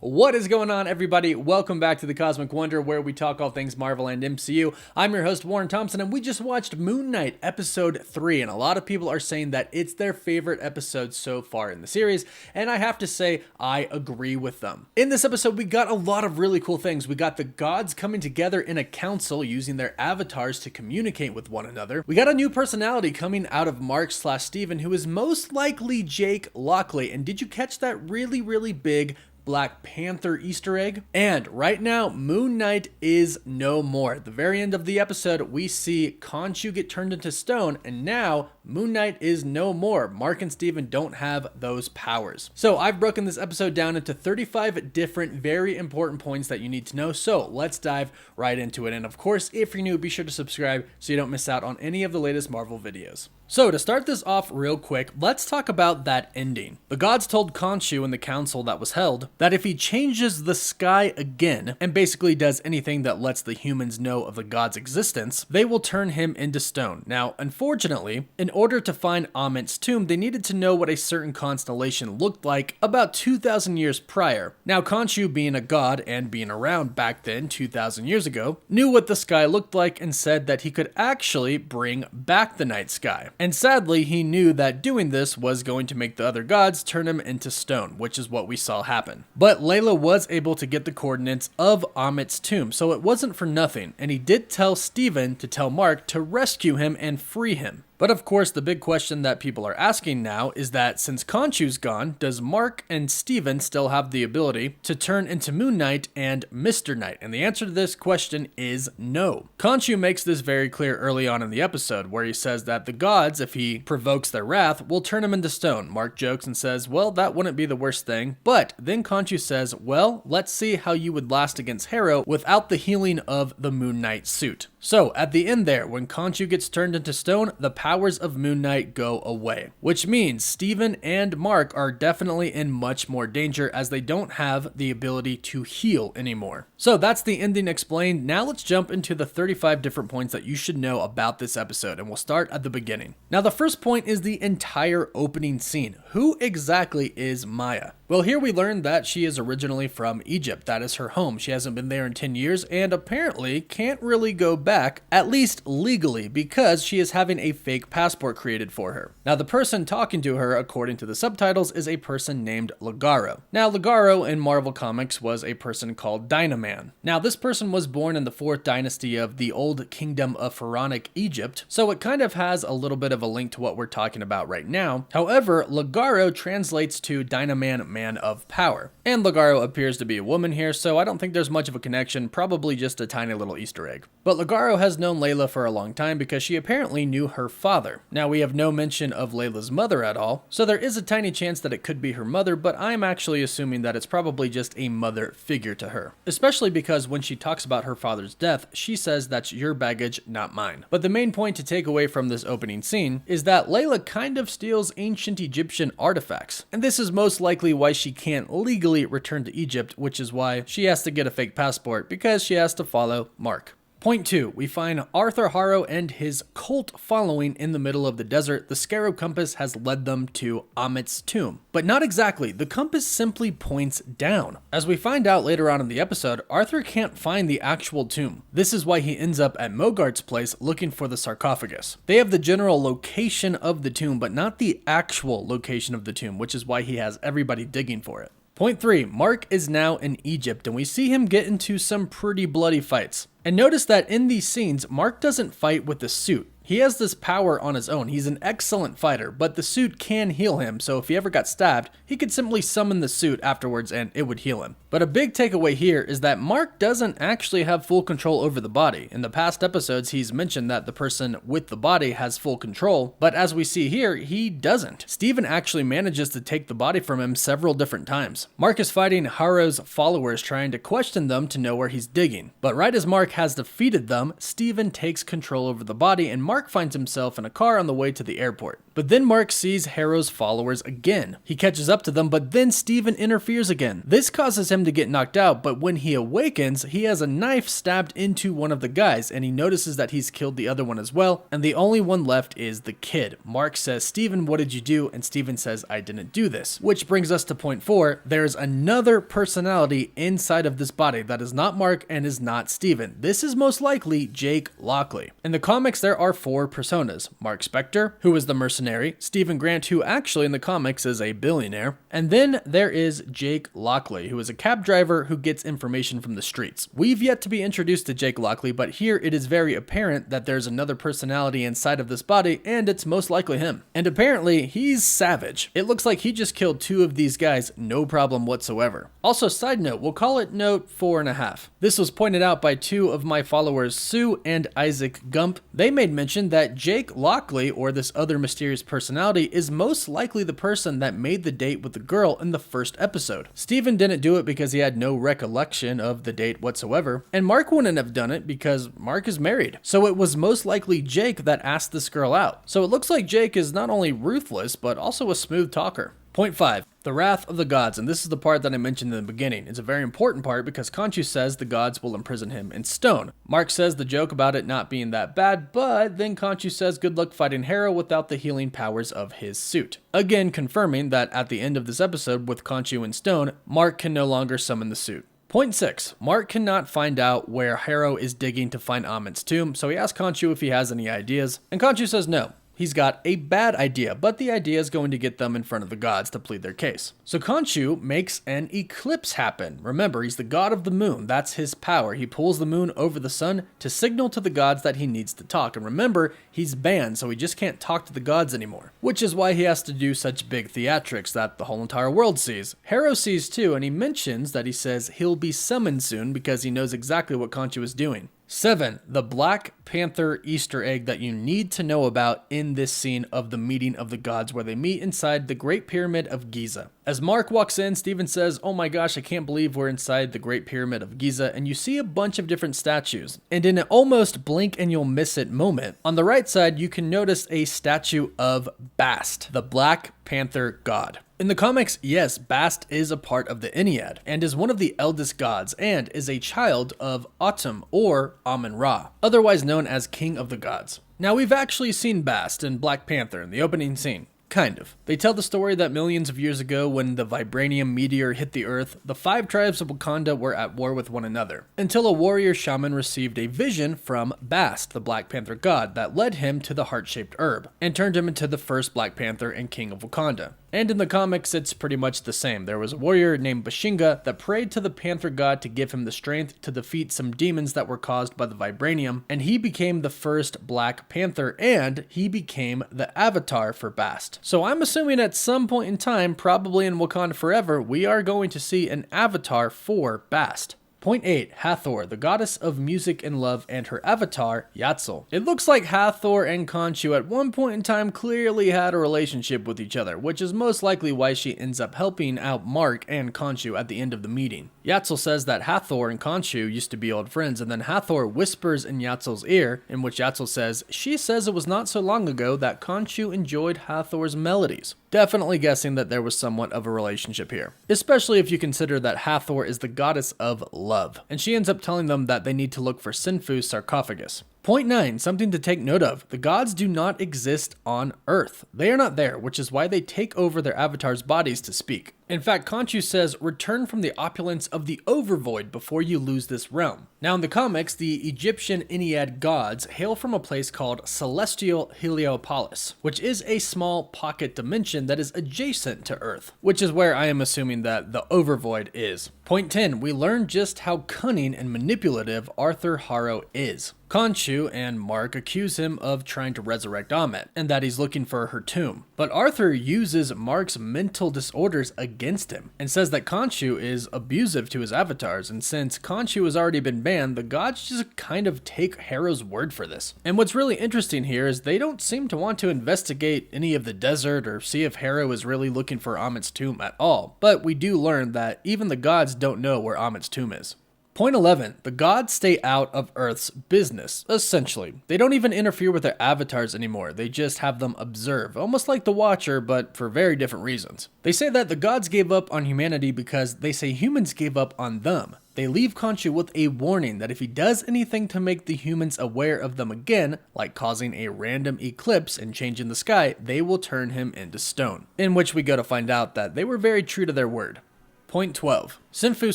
What is going on, everybody? Welcome back to the Cosmic Wonder, where we talk all things Marvel and MCU. I'm your host, Warren Thompson, and we just watched Moon Knight episode 3, and a lot of people are saying that it's their favorite episode so far in the series, and I have to say, I agree with them. In this episode, we got a lot of really cool things. We got the gods coming together in a council using their avatars to communicate with one another. We got a new personality coming out of Marc/Steven, who is most likely Jake Lockley, and did you catch that really big Black Panther Easter egg? And right now, Moon Knight is no more. At the very end of the episode, we see Khonshu get turned into stone, and now Moon Knight is no more. Marc and Steven don't have those powers. So I've broken this episode down into 35 different, very important points that you need to know. So let's dive right into it. And of course, if you're new, be sure to subscribe so you don't miss out on any of the latest Marvel videos. So to start this off real quick, let's talk about that ending. The gods told Khonshu in the council that was held that if he changes the sky again and basically does anything that lets the humans know of the gods' existence, they will turn him into stone. Now, unfortunately, in order to find Ammit's tomb, they needed to know what a certain constellation looked like about 2,000 years prior. Now, Khonshu, being a god and being around back then, 2,000 years ago, knew what the sky looked like and said that he could actually bring back the night sky. And sadly, he knew that doing this was going to make the other gods turn him into stone, which is what we saw happen. But Layla was able to get the coordinates of Ammit's tomb, so it wasn't for nothing, and he did tell Steven to tell Marc to rescue him and free him. But of course, the big question that people are asking now is that since Khonshu's gone, does Marc and Steven still have the ability to turn into Moon Knight and Mr. Knight? And the answer to this question is no. Khonshu makes this very clear early on in the episode, where he says that the gods, if he provokes their wrath, will turn him into stone. Marc jokes and says, well, that wouldn't be the worst thing. But then Khonshu says, well, let's see how you would last against Harrow without the healing of the Moon Knight suit. So at the end there, when Khonshu gets turned into stone, the powers of Moon Knight go away, which means Steven and Marc are definitely in much more danger as they don't have the ability to heal anymore. So that's the ending explained. Now let's jump into the 35 different points that you should know about this episode, and we'll start at the beginning. Now the first point is the entire opening scene. Who exactly is Maya? Well, here we learn that she is originally from Egypt. That is her home. She hasn't been there in 10 years and apparently can't really go back, at least legally, because she is having a fake passport created for her. Now, the person talking to her, according to the subtitles, is a person named Ligaro. Now, Ligaro in Marvel Comics was a person called Dynaman. Now, this person was born in the 4th dynasty of the old kingdom of Pharaonic Egypt, so it kind of has a little bit of a link to what we're talking about right now. However, Ligaro translates to Dynaman, man of power. And Ligaro appears to be a woman here, so I don't think there's much of a connection, probably just a tiny little Easter egg. But Ligaro has known Layla for a long time because she apparently knew her father. Now, we have no mention of Layla's mother at all, so there is a tiny chance that it could be her mother, but I'm actually assuming that it's probably just a mother figure to her. Especially because when she talks about her father's death, she says that's your baggage, not mine. But the main point to take away from this opening scene is that Layla kind of steals ancient Egyptian artifacts, and this is most likely why she can't legally return to Egypt, which is why she has to get a fake passport, because she has to follow Marc. Point 2, we find Arthur Harrow and his cult following in the middle of the desert. The scarab compass has led them to Ammit's tomb. But not exactly, the compass simply points down. As we find out later on in the episode, Arthur can't find the actual tomb. This is why he ends up at Mogart's place looking for the sarcophagus. They have the general location of the tomb, but not the actual location of the tomb, which is why he has everybody digging for it. Point 3, Marc is now in Egypt, and we see him get into some pretty bloody fights. And notice that in these scenes, Marc doesn't fight with the suit. He has this power on his own. He's an excellent fighter, but the suit can heal him, so if he ever got stabbed, he could simply summon the suit afterwards and it would heal him. But a big takeaway here is that Marc doesn't actually have full control over the body. In the past episodes, he's mentioned that the person with the body has full control, but as we see here, he doesn't. Steven actually manages to take the body from him several different times. Marc is fighting Harrow's followers, trying to question them to know where he's digging. But right as Marc has defeated them, Steven takes control over the body and Marc finds himself in a car on the way to the airport. But then Marc sees Harrow's followers again. He catches up to them, but then Steven interferes again. This causes him to get knocked out, but when he awakens, he has a knife stabbed into one of the guys, and he notices that he's killed the other one as well, and the only one left is the kid. Marc says, "Steven, what did you do?" And Steven says, "I didn't do this." Which brings us to point 4. There's another personality inside of this body that is not Marc and is not Steven. This is most likely Jake Lockley. In the comics, there are 4 personas. Marc Spector, who is the mercenary, Stephen Grant, who actually in the comics is a billionaire, and then there is Jake Lockley, who is a cab driver who gets information from the streets. We've yet to be introduced to Jake Lockley, but here it is very apparent that there's another personality inside of this body, and it's most likely him. And apparently, he's savage. It looks like he just killed 2 of these guys, no problem whatsoever. Also, side note, we'll call it note 4.5. This was pointed out by 2 of my followers, Sue and Isaac Gump. They made mention that Jake Lockley, or this other mysterious personality, is most likely the person that made the date with the girl in the first episode. Steven didn't do it because he had no recollection of the date whatsoever, and Marc wouldn't have done it because Marc is married. So it was most likely Jake that asked this girl out. So it looks like Jake is not only ruthless, but also a smooth talker. Point 5. The Wrath of the Gods, and this is the part that I mentioned in the beginning. It's a very important part because Khonshu says the gods will imprison him in stone. Marc says the joke about it not being that bad, but then Khonshu says good luck fighting Harrow without the healing powers of his suit. Again confirming that at the end of this episode with Khonshu in stone, Marc can no longer summon the suit. Point 6. Marc cannot find out where Harrow is digging to find Ammit's tomb, so he asks Khonshu if he has any ideas, and Khonshu says no. He's got a bad idea, but the idea is going to get them in front of the gods to plead their case. So Khonshu makes an eclipse happen. Remember, he's the god of the moon. That's his power. He pulls the moon over the sun to signal to the gods that he needs to talk. And remember, he's banned, so he just can't talk to the gods anymore. Which is why he has to do such big theatrics that the whole entire world sees. Harrow sees too, and he mentions that he says he'll be summoned soon because he knows exactly what Khonshu is doing. 7. The Black Panther Easter egg that you need to know about in this scene of the meeting of the gods where they meet inside the Great Pyramid of Giza. As Marc walks in, Steven says, "Oh my gosh, I can't believe we're inside the Great Pyramid of Giza," and you see a bunch of different statues. And in an almost blink and you'll miss it moment, on the right side you can notice a statue of Bast, the Black Panther god. In the comics, yes, Bast is a part of the Ennead and is one of the eldest gods and is a child of Autumn or Amun-Ra, otherwise known as King of the Gods. Now we've actually seen Bast in Black Panther in the opening scene. Kind of. They tell the story that millions of years ago when the vibranium meteor hit the earth, the 5 tribes of Wakanda were at war with one another, until a warrior shaman received a vision from Bast, the Black Panther god, that led him to the heart-shaped herb, and turned him into the first Black Panther and King of Wakanda. And in the comics, it's pretty much the same. There was a warrior named Bashinga that prayed to the Panther god to give him the strength to defeat some demons that were caused by the vibranium, and he became the first Black Panther, and he became the avatar for Bast. So I'm assuming at some point in time, probably in Wakanda Forever, we are going to see an avatar for Bast. Point 8. Hathor, the goddess of music and love, and her avatar, Yatzil. It looks like Hathor and Khonshu at one point in time clearly had a relationship with each other, which is most likely why she ends up helping out Marc and Khonshu at the end of the meeting. Yatzil says that Hathor and Khonshu used to be old friends, and then Hathor whispers in Yatzil's ear, in which Yatzil says, "She says it was not so long ago that Khonshu enjoyed Hathor's melodies." Definitely guessing that there was somewhat of a relationship here, especially if you consider that Hathor is the goddess of love, and she ends up telling them that they need to look for Senfu's sarcophagus. Point 9, something to take note of. The gods do not exist on Earth. They are not there, which is why they take over their avatars' bodies to speak. In fact, Khonshu says, "Return from the opulence of the overvoid before you lose this realm." Now in the comics, the Egyptian Ennead gods hail from a place called Celestial Heliopolis, which is a small pocket dimension that is adjacent to Earth, which is where I am assuming that the overvoid is. Point 10, we learn just how cunning and manipulative Arthur Harrow is. Khonshu and Marc accuse him of trying to resurrect Ammit, and that he's looking for her tomb. But Arthur uses Marc's mental disorders against him, and says that Khonshu is abusive to his avatars, and since Khonshu has already been banned, the gods just kind of take Harrow's word for this. And what's really interesting here is they don't seem to want to investigate any of the desert or see if Harrow is really looking for Ammit's tomb at all, but we do learn that even the gods don't know where Ammit's tomb is. Point 11. The gods stay out of Earth's business, essentially. They don't even interfere with their avatars anymore, they just have them observe, almost like the Watcher, but for very different reasons. They say that the gods gave up on humanity because they say humans gave up on them. They leave Khonshu with a warning that if he does anything to make the humans aware of them again, like causing a random eclipse and changing the sky, they will turn him into stone. In which we go to find out that they were very true to their word. Point 12. Senfu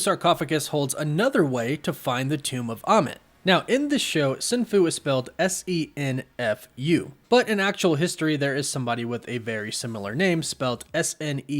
Sarcophagus holds another way to find the tomb of Ammit. Now, in this show, Senfu is spelled S-E-N-F-U, but in actual history, there is somebody with a very similar name spelled S-N-E-F-E-R-U,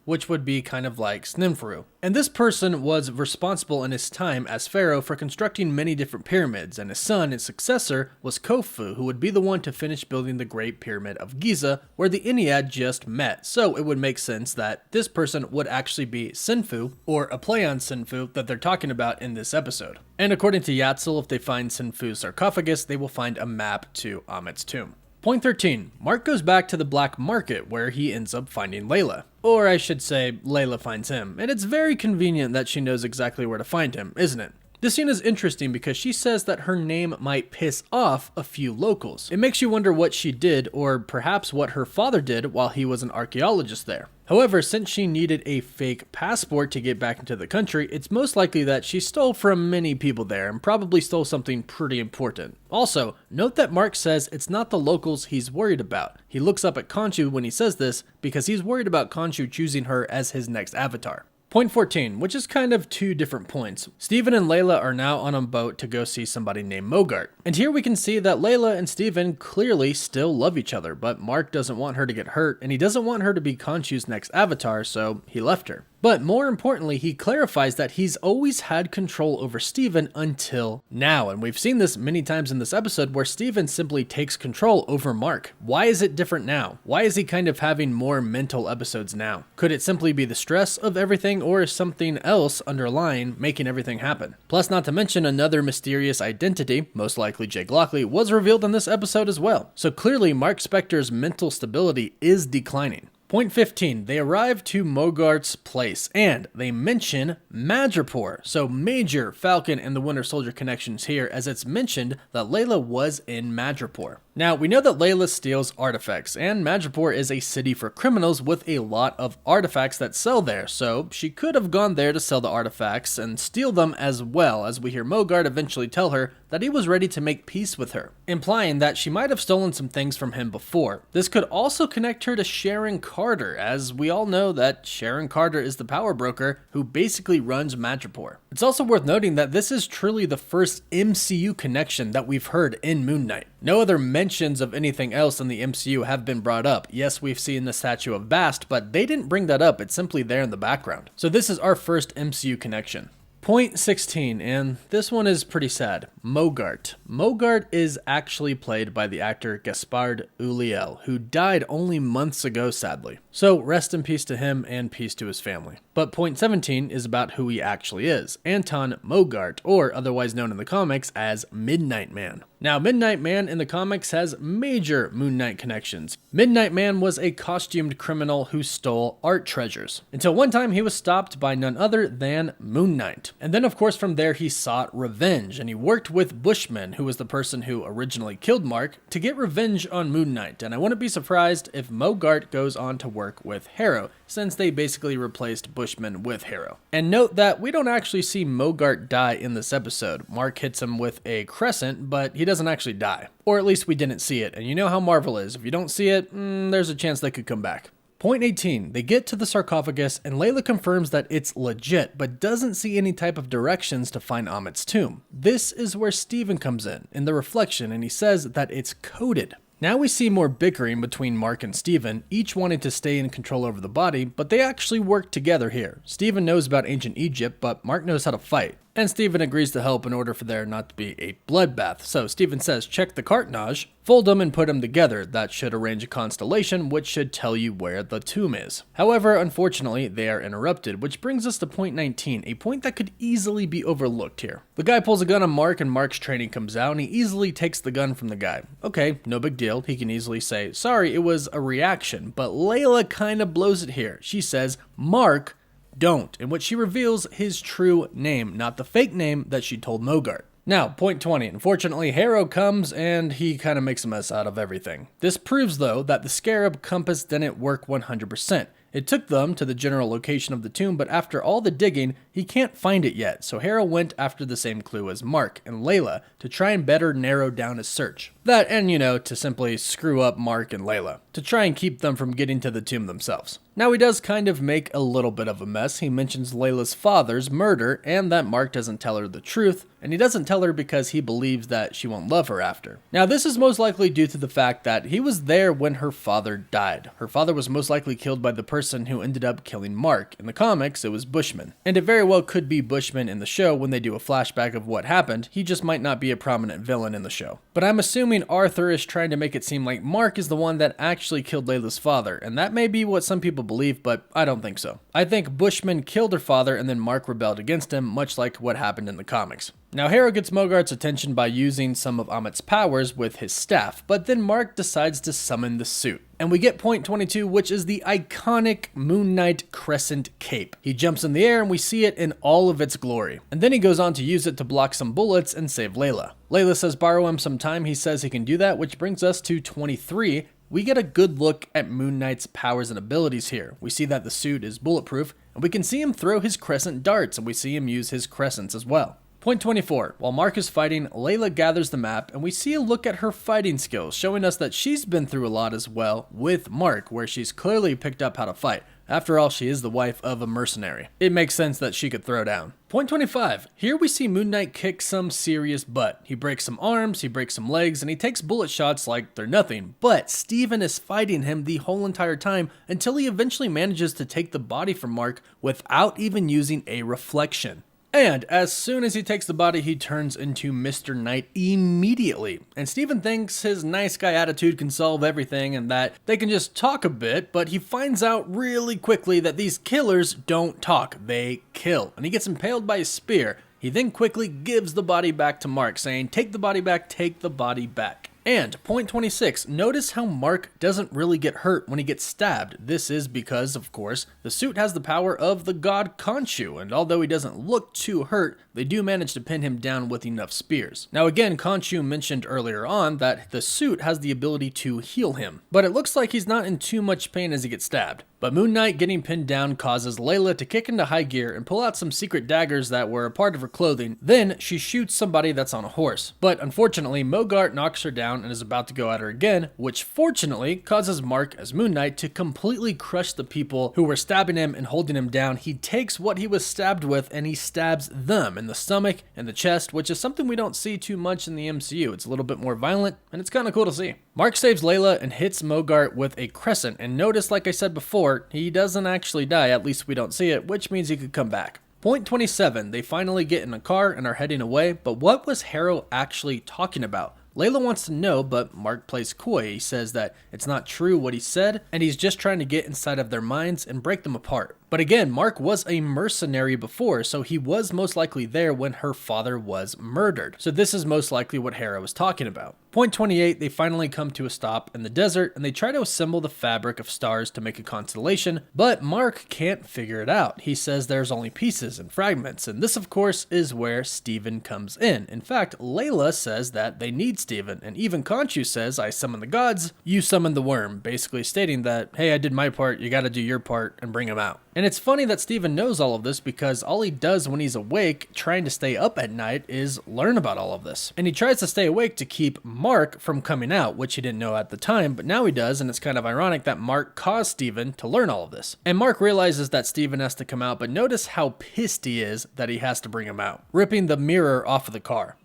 which would be kind of like Snimfru. And this person was responsible in his time as pharaoh for constructing many different pyramids, and his son and successor was Khufu, who would be the one to finish building the Great Pyramid of Giza, where the Ennead just met. So it would make sense that this person would actually be Senfu, or a play on Senfu that they're talking about in this episode. And according to Yatzil, if they find Senfu's sarcophagus, they will find a map to Ammit's tomb. Point 13. Marc goes back to the black market where he ends up finding Layla. Or I should say, Layla finds him. And it's very convenient that she knows exactly where to find him, isn't it? This scene is interesting because she says that her name might piss off a few locals. It makes you wonder what she did, or perhaps what her father did while he was an archaeologist there. However, since she needed a fake passport to get back into the country, it's most likely that she stole from many people there and probably stole something pretty important. Also, note that Marc says it's not the locals he's worried about. He looks up at Khonshu when he says this because he's worried about Khonshu choosing her as his next avatar. Point 14, which is kind of two different points. Steven and Layla are now on a boat to go see somebody named Mogart. And here we can see that Layla and Steven clearly still love each other, but Marc doesn't want her to get hurt, and he doesn't want her to be Khonshu's next avatar, so he left her. But more importantly, he clarifies that he's always had control over Steven until now, and we've seen this many times in this episode where Steven simply takes control over Marc. Why is it different now? Why is he kind of having more mental episodes now? Could it simply be the stress of everything, or is something else underlying making everything happen? Plus, not to mention, another mysterious identity, most likely Jake Lockley, was revealed in this episode as well. So clearly, Marc Spector's mental stability is declining. Point 15, they arrive to Mogart's place, and they mention Madripoor. So major Falcon and the Winter Soldier connections here, as it's mentioned that Layla was in Madripoor. Now, we know that Layla steals artifacts, and Madripoor is a city for criminals with a lot of artifacts that sell there, so she could have gone there to sell the artifacts and steal them as well, as we hear Mogart eventually tell her that he was ready to make peace with her, implying that she might have stolen some things from him before. This could also connect her to Sharon Carter, as we all know that Sharon Carter is the power broker who basically runs Madripoor. It's also worth noting that this is truly the first MCU connection that we've heard in Moon Knight. No other mentions of anything else in the MCU have been brought up. Yes, we've seen the statue of Bast, but they didn't bring that up. It's simply there in the background. So this is our first MCU connection. Point 16, and this one is pretty sad. Mogart. Mogart is actually played by the actor Gaspard Ulliel, who died only months ago, sadly. So rest in peace to him and peace to his family. But point 17 is about who he actually is, Anton Mogart, or otherwise known in the comics as Midnight Man. Now, Midnight Man in the comics has major Moon Knight connections. Midnight Man was a costumed criminal who stole art treasures, until one time he was stopped by none other than Moon Knight. And then, of course, from there he sought revenge, and he worked with Bushman, who was the person who originally killed Marc, to get revenge on Moon Knight. And I wouldn't be surprised if Mogart goes on to work with Harrow, since they basically replaced Bushman with Harrow. And note that we don't actually see Mogart die in this episode. Marc hits him with a crescent, but he doesn't actually die. Or at least we didn't see it, and you know how Marvel is. If you don't see it, there's a chance they could come back. Point 18, they get to the sarcophagus and Layla confirms that it's legit, but doesn't see any type of directions to find Ammit's tomb. This is where Steven comes in the reflection, and he says that it's coded. Now we see more bickering between Marc and Steven, each wanting to stay in control over the body, but they actually work together here. Steven knows about ancient Egypt, but Marc knows how to fight. And Steven agrees to help in order for there not to be a bloodbath. So Steven says, check the cartonnage, fold them and put them together. That should arrange a constellation, which should tell you where the tomb is. However, unfortunately, they are interrupted, which brings us to point 19, a point that could easily be overlooked here. The guy pulls a gun on Marc and Marc's training comes out and he easily takes the gun from the guy. Okay, no big deal. He can easily say, sorry, it was a reaction. But Layla kind of blows it here. She says, Marc Don't, in which she reveals his true name, not the fake name that she told Mogart. Now, point 20. Unfortunately, Harrow comes and he kind of makes a mess out of everything. This proves, though, that the scarab compass didn't work 100%. It took them to the general location of the tomb, but after all the digging, he can't find it yet, so Harrow went after the same clue as Marc and Layla to try and better narrow down his search. That and, to simply screw up Marc and Layla, to try and keep them from getting to the tomb themselves. Now he does kind of make a little bit of a mess. He mentions Layla's father's murder and that Marc doesn't tell her the truth, and he doesn't tell her because he believes that she won't love her after. Now this is most likely due to the fact that he was there when her father died. Her father was most likely killed by the person who ended up killing Marc. In the comics, it was Bushman. And it very well could be Bushman in the show when they do a flashback of what happened. He just might not be a prominent villain in the show. But I'm assuming Arthur is trying to make it seem like Marc is the one that actually killed Layla's father, and that may be what some people believe, but I don't think so. I think Bushman killed her father and then Marc rebelled against him, much like what happened in the comics. Now Harrow gets Mogart's attention by using some of Ammit's powers with his staff, but then Marc decides to summon the suit. And we get point 22, which is the iconic Moon Knight crescent cape. He jumps in the air and we see it in all of its glory. And then he goes on to use it to block some bullets and save Layla. Layla says borrow him some time. He says he can do that, which brings us to 23. We get a good look at Moon Knight's powers and abilities here. We see that the suit is bulletproof, and we can see him throw his crescent darts, and we see him use his crescents as well. Point 24. While Marc is fighting, Layla gathers the map, and we see a look at her fighting skills, showing us that she's been through a lot as well with Marc, where she's clearly picked up how to fight. After all, she is the wife of a mercenary. It makes sense that she could throw down. Point 25. Here we see Moon Knight kick some serious butt. He breaks some arms, he breaks some legs, and he takes bullet shots like they're nothing. But Steven is fighting him the whole entire time until he eventually manages to take the body from Marc without even using a reflection. And as soon as he takes the body, he turns into Mr. Knight immediately. And Steven thinks his nice guy attitude can solve everything and that they can just talk a bit, but he finds out really quickly that these killers don't talk, they kill. And he gets impaled by a spear. He then quickly gives the body back to Marc, saying, "Take the body back, take the body back." And point 26, notice how Marc doesn't really get hurt when he gets stabbed. This is because, of course, the suit has the power of the god Khonshu, and although he doesn't look too hurt, they do manage to pin him down with enough spears. Now again, Khonshu mentioned earlier on that the suit has the ability to heal him, but it looks like he's not in too much pain as he gets stabbed. But Moon Knight getting pinned down causes Layla to kick into high gear and pull out some secret daggers that were a part of her clothing. Then she shoots somebody that's on a horse. But unfortunately, Mogart knocks her down and is about to go at her again, which fortunately causes Marc as Moon Knight to completely crush the people who were stabbing him and holding him down. He takes what he was stabbed with and he stabs them in the stomach and the chest, which is something we don't see too much in the MCU. It's a little bit more violent and it's kind of cool to see. Marc saves Layla and hits Mogart with a crescent, and notice, like I said before, he doesn't actually die, at least we don't see it, which means he could come back. Point 27, they finally get in a car and are heading away, but what was Harrow actually talking about? Layla wants to know, but Marc plays coy. He says that it's not true what he said, and he's just trying to get inside of their minds and break them apart. But again, Marc was a mercenary before, so he was most likely there when her father was murdered. So this is most likely what Harrow was talking about. Point 28, they finally come to a stop in the desert, and they try to assemble the fabric of stars to make a constellation, but Marc can't figure it out. He says there's only pieces and fragments, and this of course is where Steven comes in. In fact, Layla says that they need Steven, and even Khonshu says, "I summon the gods, you summon the worm," basically stating that, hey, I did my part, you gotta do your part and bring him out. And it's funny that Steven knows all of this because all he does when he's awake, trying to stay up at night, is learn about all of this. And he tries to stay awake to keep Marc from coming out, which he didn't know at the time, but now he does, and it's kind of ironic that Marc caused Steven to learn all of this. And Marc realizes that Steven has to come out, but notice how pissed he is that he has to bring him out, ripping the mirror off of the car.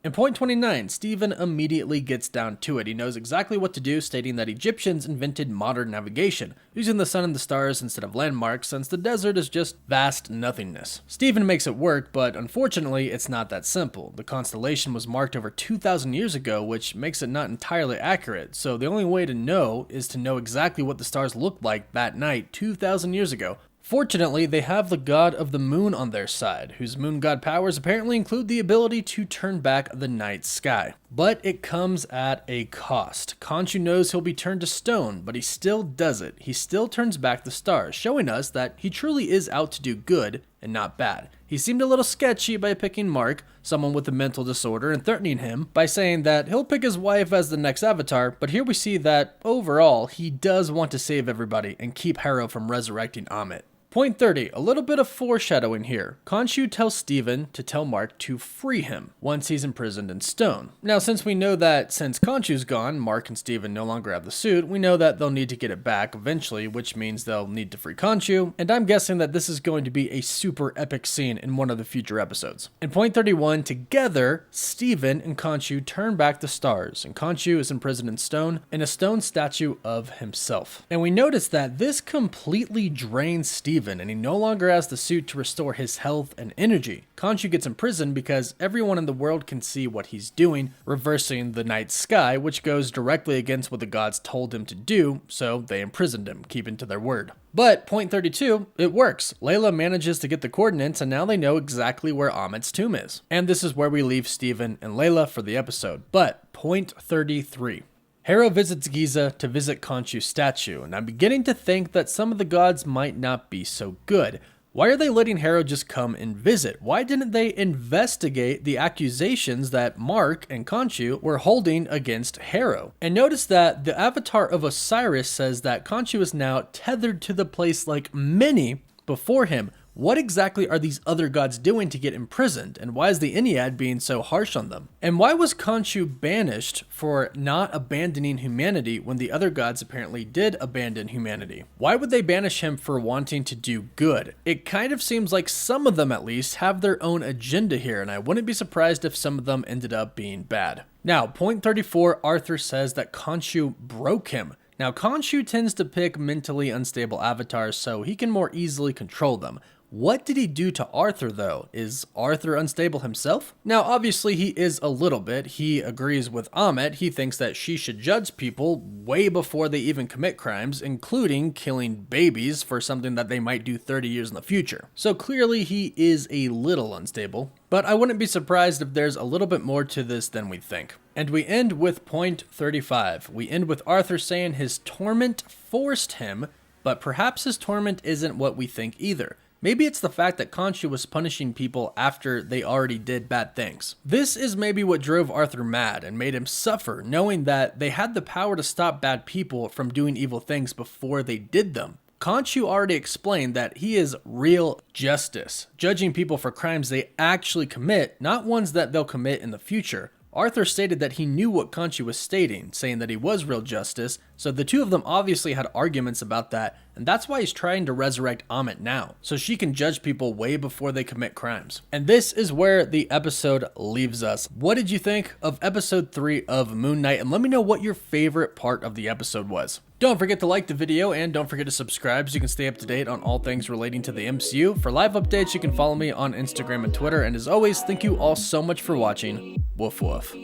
In point 29, Steven immediately gets down to it. He knows exactly what to do, stating that Egyptians invented modern navigation, using the sun and the stars instead of landmarks, since the desert is just vast nothingness. Steven makes it work, but unfortunately, it's not that simple. The constellation was marked over 2,000 years ago, which makes it not entirely accurate, so the only way to know is to know exactly what the stars looked like that night 2,000 years ago. Fortunately, they have the god of the moon on their side, whose moon god powers apparently include the ability to turn back the night sky. But it comes at a cost. Khonshu knows he'll be turned to stone, but he still does it. He still turns back the stars, showing us that he truly is out to do good and not bad. He seemed a little sketchy by picking Marc, someone with a mental disorder, and threatening him by saying that he'll pick his wife as the next avatar, but here we see that, overall, he does want to save everybody and keep Harrow from resurrecting Ammit. Point 30, a little bit of foreshadowing here. Khonshu tells Steven to tell Marc to free him once he's imprisoned in stone. Now, since we know that since Khonshu's gone, Marc and Steven no longer have the suit, we know that they'll need to get it back eventually, which means they'll need to free Khonshu, and I'm guessing that this is going to be a super epic scene in one of the future episodes. In point 31, together, Steven and Khonshu turn back the stars, and Khonshu is imprisoned in stone in a stone statue of himself. And we notice that this completely drains Steven, and he no longer has the suit to restore his health and energy. Khonshu gets imprisoned because everyone in the world can see what he's doing, reversing the night sky, which goes directly against what the gods told him to do, so they imprisoned him, keeping to their word. But point 32, it works. Layla manages to get the coordinates, and now they know exactly where Ammit's tomb is. And this is where we leave Steven and Layla for the episode. But point 33. Harrow visits Giza to visit Khonshu's statue, and I'm beginning to think that some of the gods might not be so good. Why are they letting Harrow just come and visit? Why didn't they investigate the accusations that Marc and Khonshu were holding against Harrow? And notice that the avatar of Osiris says that Khonshu is now tethered to the place like many before him. What exactly are these other gods doing to get imprisoned, and why is the Ennead being so harsh on them? And why was Khonshu banished for not abandoning humanity when the other gods apparently did abandon humanity? Why would they banish him for wanting to do good? It kind of seems like some of them at least have their own agenda here, and I wouldn't be surprised if some of them ended up being bad. Now, point 34, Arthur says that Khonshu broke him. Now, Khonshu tends to pick mentally unstable avatars so he can more easily control them. What did he do to Arthur, though? Is Arthur unstable himself? Now, obviously, he is a little bit. He agrees with Ammit. He thinks that she should judge people way before they even commit crimes, including killing babies for something that they might do 30 years in the future. So clearly, he is a little unstable. But I wouldn't be surprised if there's a little bit more to this than we think. And we end with point 35. We end with Arthur saying his torment forced him, but perhaps his torment isn't what we think either. Maybe it's the fact that Khonshu was punishing people after they already did bad things. This is maybe what drove Arthur mad and made him suffer, knowing that they had the power to stop bad people from doing evil things before they did them. Khonshu already explained that he is real justice, judging people for crimes they actually commit, not ones that they'll commit in the future. Arthur stated that he knew what Khonshu was stating, saying that he was real justice, so the two of them obviously had arguments about that, and that's why he's trying to resurrect Ammit now, so she can judge people way before they commit crimes. And this is where the episode leaves us. What did you think of episode 3 of Moon Knight? And let me know what your favorite part of the episode was. Don't forget to like the video, and don't forget to subscribe so you can stay up to date on all things relating to the MCU. For live updates, you can follow me on Instagram and Twitter, and as always, thank you all so much for watching. Woof woof.